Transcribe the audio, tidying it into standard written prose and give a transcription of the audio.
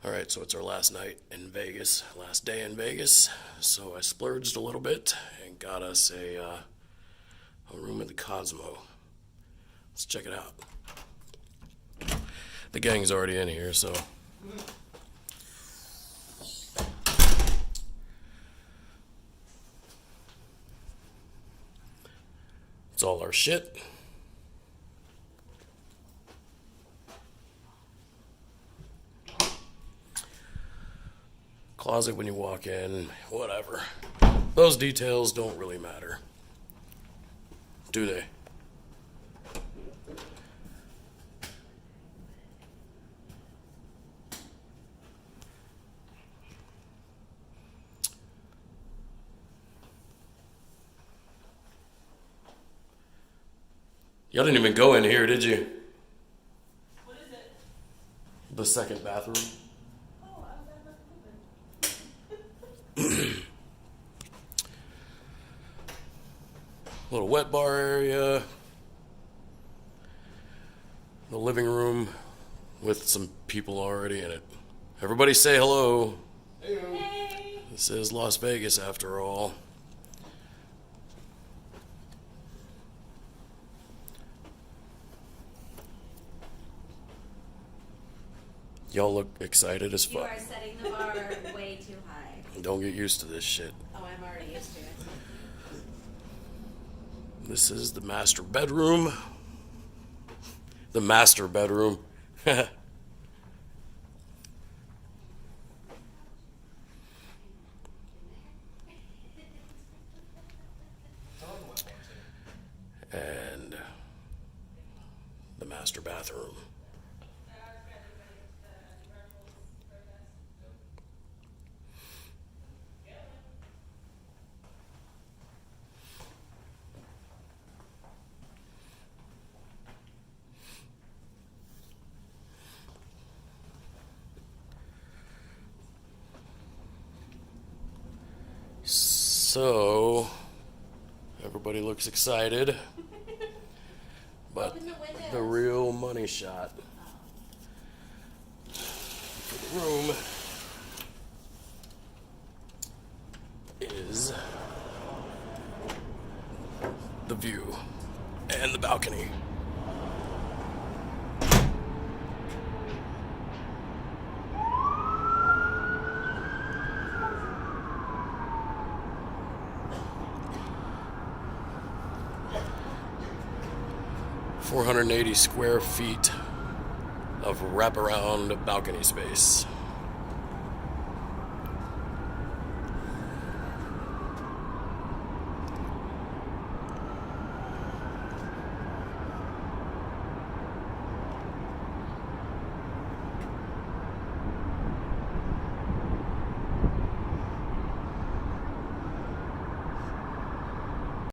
Alright, so it's our last night in Vegas, last day in Vegas. So I splurged a little bit and got us a room at the Cosmo. Let's check it out. The gang's already in here, so. It's all our shit. Closet when you walk in, whatever. Those details don't really matter, do they? Y'all didn't even go in here, did you? What is it? The second bathroom. Oh, I was open. Little wet bar area. The living room with some people already in it. Everybody say hello. Hey! This is Las Vegas after all. Y'all look excited as You fuck. are setting the bar way too high. Don't get used to this shit. Oh, I'm already used to it. This is the master bedroom. The master bedroom. And the master bathroom. So, everybody looks excited, but Open the windows. the real money shot for the room is the view and the balcony. .480 square feet of wraparound balcony space.